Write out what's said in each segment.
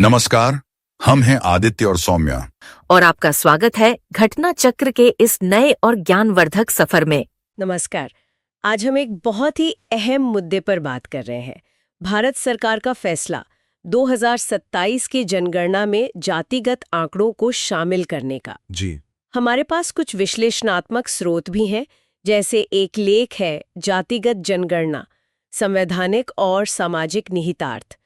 नमस्कार। हम हैं आदित्य और सौम्या। और आपका स्वागत है घटना चक्र के इस नए और ज्ञानवर्धक सफर में। नमस्कार। आज हम एक बहुत ही अहम मुद्दे पर बात कर रहे हैं। भारत सरकार का फैसला 2027 की जनगणना में जातिगत आंकड़ों को शामिल करने का। जी। हमारे पास कुछ विश्लेषणात्मक स्रोत भी हैं, जैसे एक लेख है जातिगत जनगणना, संवैधानिक और सामाजिक निहितार्थ।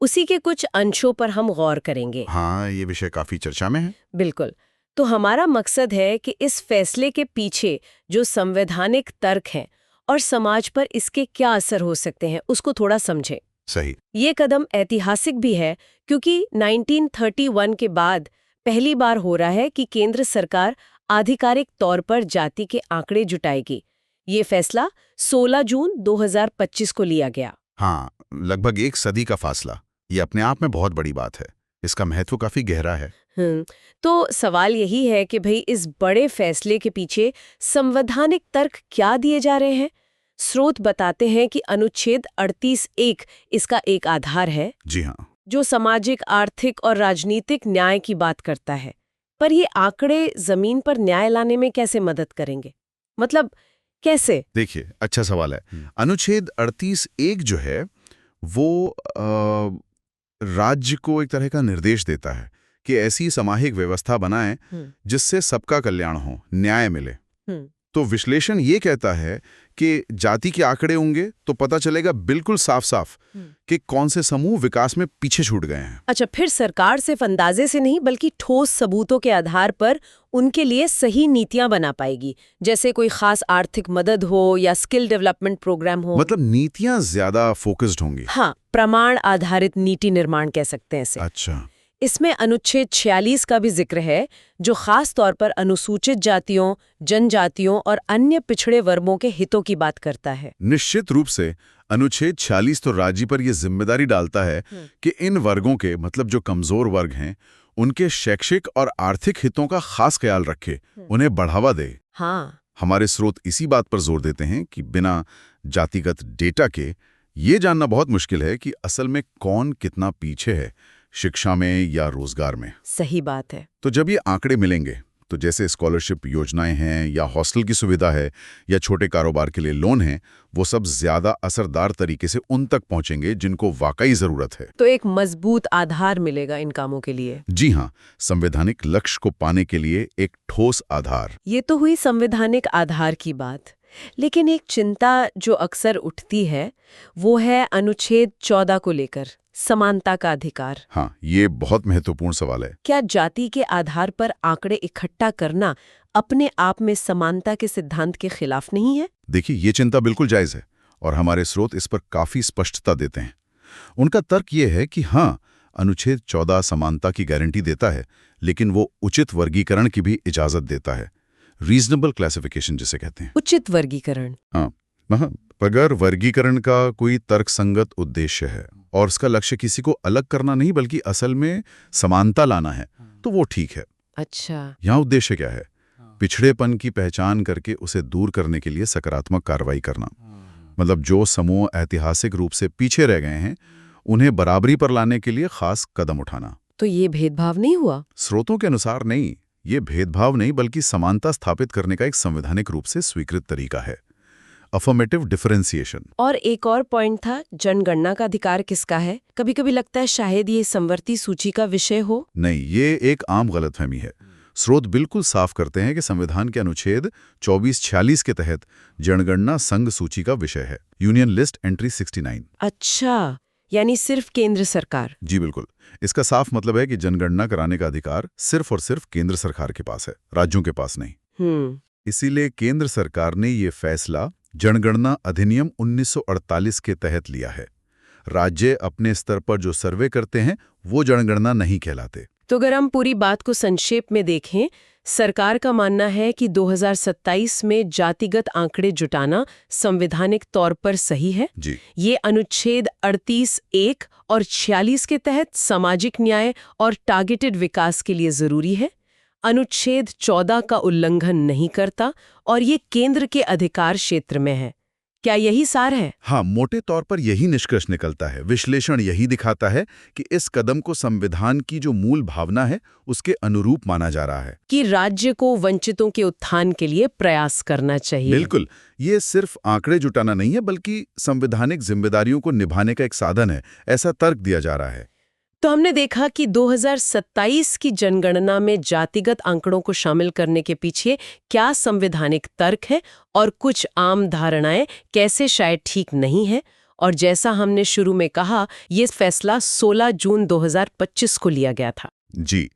उसी के कुछ अंशों पर हम गौर करेंगे। हाँ, ये विषय काफी चर्चा में है। बिल्कुल। तो हमारा मकसद है कि इस फैसले के पीछे जो संवैधानिक तर्क हैं और समाज पर इसके क्या असर हो सकते हैं उसको थोड़ा समझें। सही। ये कदम ऐतिहासिक भी है क्योंकि 1931 के बाद पहली बार हो रहा है कि केंद्र सरकार आधिकारिक तौर पर जाति के आंकड़े जुटाएगी। ये फैसला 16 जून 2025 को लिया गया। हाँ, लगभग एक सदी का फासला। ये अपने आप में बहुत बड़ी बात है। इसका महत्व काफी गहरा है। तो सवाल यही है कि भाई इस बड़े फैसले के पीछे संवैधानिक तर्क क्या दिए जा रहे हैं। स्रोत बताते हैं कि अनुच्छेद 38(1) इसका एक आधार है। जी हाँ। जो सामाजिक, आर्थिक और राजनीतिक न्याय की बात करता है। पर ये आंकड़े जमीन पर न्याय लाने में कैसे मदद करेंगे? मतलब कैसे? देखिए, अच्छा सवाल है। अनुच्छेद 38(1) जो है वो राज्य को एक तरह का निर्देश देता है कि ऐसी सामाजिक व्यवस्था बनाएं जिससे सबका कल्याण हो, न्याय मिले। तो विश्लेषण ये कहता है कि जाति के आंकड़े होंगे तो पता चलेगा बिल्कुल साफ-साफ कि कौन से समूह विकास में पीछे छूट गए हैं। अच्छा, फिर सरकार सिर्फ अंदाजे से नहीं बल्कि ठोस सबूतों के आधार पर उनके लिए सही नीतियां बना पाएगी, जैसे कोई खास आर्थिक मदद हो या स्किल डेवलपमेंट प्रोग्राम हो। मतलब नीतियां ज्यादा फोकस्ड होंगी। हाँ, प्रमाण आधारित नीति निर्माण कह सकते हैं इसे। अच्छा। इसमें अनुच्छेद 46 का भी जिक्र है, जो खास तौर पर अनुसूचित जातियों, जनजातियों और अन्य पिछड़े वर्गों के हितों की बात करता है। निश्चित रूप से अनुच्छेद 46 तो राज्य पर यह जिम्मेदारी डालता है कि इन वर्गों के, मतलब जो कमजोर वर्ग हैं, उनके शैक्षिक और आर्थिक हितों का खास ख्याल रखे, उन्हें बढ़ावा दे। हाँ। हमारे स्रोत इसी बात पर जोर देते हैं कि बिना जातिगत डेटा के ये जानना बहुत मुश्किल है कि असल में कौन कितना पीछे है, शिक्षा में या रोजगार में। सही बात है। तो जब ये आंकड़े मिलेंगे तो जैसे स्कॉलरशिप योजनाएं हैं या हॉस्टल की सुविधा है या छोटे कारोबार के लिए लोन है, वो सब ज्यादा असरदार तरीके से उन तक पहुंचेंगे जिनको वाकई जरूरत है। तो एक मजबूत आधार मिलेगा इन कामों के लिए। जी हाँ, संवैधानिक लक्ष्य को पाने के लिए एक ठोस आधार। ये तो हुई संवैधानिक आधार की बात। लेकिन एक चिंता जो अक्सर उठती है वो है अनुच्छेद 14 को लेकर, समानता का अधिकार। हाँ, ये बहुत महत्वपूर्ण सवाल है। क्या जाति के आधार पर आंकड़े इकट्ठा करना अपने आप में समानता के सिद्धांत के खिलाफ नहीं है? देखिए, ये चिंता बिल्कुल जायज है और हमारे स्रोत इस पर काफी स्पष्टता देते हैं। उनका तर्क ये है कि हाँ, अनुच्छेद 14 समानता की गारंटी देता है, लेकिन वो उचित वर्गीकरण की भी इजाजत देता है। रीजनेबल क्लासिफिकेशन जिसे कहते हैं। उचित वर्गीकरण। हाँ, अगर वर्गीकरण का कोई तर्कसंगत उद्देश्य है और उसका लक्ष्य किसी को अलग करना नहीं बल्कि असल में समानता लाना है, तो वो ठीक है। अच्छा। यहाँ उद्देश्य क्या है? पिछड़ेपन की पहचान करके उसे दूर करने के लिए सकारात्मक कार्रवाई करना। मतलब जो समूह ऐतिहासिक रूप से पीछे रह गए हैं, उन्हें बराबरी पर लाने के लिए खास कदम उठाना। तो ये भेदभाव नहीं हुआ? स्रोतों के अनुसार नहीं, ये भेदभाव नहीं बल्कि समानता स्थापित करने का एक संवैधानिक रूप से स्वीकृत तरीका है, अफर्मेटिव डिफरेंशिएशन। और एक और पॉइंट था, जनगणना का अधिकार किसका है? कभी कभी लगता है शायद ये समवर्ती सूची का विषय हो। नहीं, ये एक आम गलतफहमी है। स्रोत बिल्कुल साफ करते हैं कि संविधान के अनुच्छेद 2446 के तहत जनगणना संघ सूची का विषय है, यूनियन लिस्ट एंट्री 69। अच्छा, यानी सिर्फ केंद्र सरकार। जी बिल्कुल। इसका साफ मतलब है कि जनगणना कराने का अधिकार सिर्फ और सिर्फ केंद्र सरकार के पास है, राज्यों के पास नहीं। इसीलिए केंद्र सरकार ने ये फैसला जनगणना अधिनियम 1948 के तहत लिया है। राज्य अपने स्तर पर जो सर्वे करते हैं वो जनगणना नहीं कहलाते। तो अगर हम पूरी बात को संक्षेप में देखें, सरकार का मानना है कि 2027 में जातिगत आंकड़े जुटाना संवैधानिक तौर पर सही है। जी। ये अनुच्छेद 38(1) और 46 के तहत सामाजिक न्याय और टारगेटेड विकास के लिए जरूरी है। अनुच्छेद 14 का उल्लंघन नहीं करता और ये केंद्र के अधिकार क्षेत्र में है। क्या यही सार है? हाँ, मोटे तौर पर यही निष्कर्ष निकलता है। विश्लेषण यही दिखाता है कि इस कदम को संविधान की जो मूल भावना है उसके अनुरूप माना जा रहा है। कि राज्य को वंचितों के उत्थान के लिए प्रयास करना चाहिए। बिल्कुल, ये सिर्फ आंकड़े जुटाना नहीं है बल्कि संवैधानिक जिम्मेदारियों को निभाने का एक साधन है, ऐसा तर्क दिया जा रहा है। तो हमने देखा कि 2027 की जनगणना में जातिगत आंकड़ों को शामिल करने के पीछे क्या संवैधानिक तर्क है और कुछ आम धारणाएं कैसे शायद ठीक नहीं है। और जैसा हमने शुरू में कहा, ये फैसला 16 जून 2025 को लिया गया था। जी,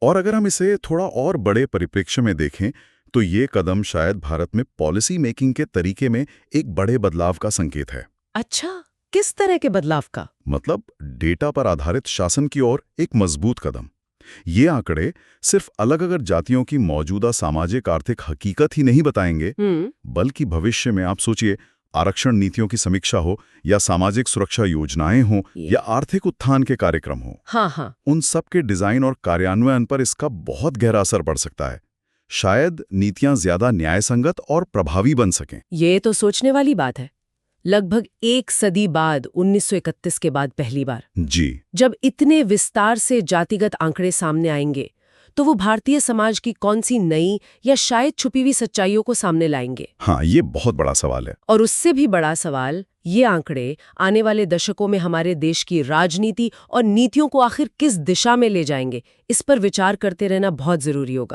और अगर हम इसे थोड़ा और बड़े परिप्रेक्ष्य में देखें तो ये कदम शायद भारत में पॉलिसी मेकिंग के तरीके में एक बड़े बदलाव का संकेत है। अच्छा, किस तरह के बदलाव का? मतलब डेटा पर आधारित शासन की ओर एक मजबूत कदम। ये आंकड़े सिर्फ अलग-अलग जातियों की मौजूदा सामाजिक आर्थिक हकीकत ही नहीं बताएंगे, बल्कि भविष्य में आप सोचिए आरक्षण नीतियों की समीक्षा हो या सामाजिक सुरक्षा योजनाएं हो या आर्थिक उत्थान के कार्यक्रम हो, हाँ, उन सब के डिजाइन और कार्यान्वयन पर इसका बहुत गहरा असर पड़ सकता है। शायद नीतियां ज्यादा न्यायसंगत और प्रभावी बन सकें। ये तो सोचने वाली बात है। लगभग एक सदी बाद 1931 के बाद पहली बार जी, जब इतने विस्तार से जातिगत आंकड़े सामने आएंगे तो वो भारतीय समाज की कौन सी नई या शायद छुपी हुई सच्चाइयों को सामने लाएंगे। हाँ, ये बहुत बड़ा सवाल है। और उससे भी बड़ा सवाल, ये आंकड़े आने वाले दशकों में हमारे देश की राजनीति और नीतियों को आखिर किस दिशा में ले जाएंगे, इस पर विचार करते रहना बहुत जरूरी होगा।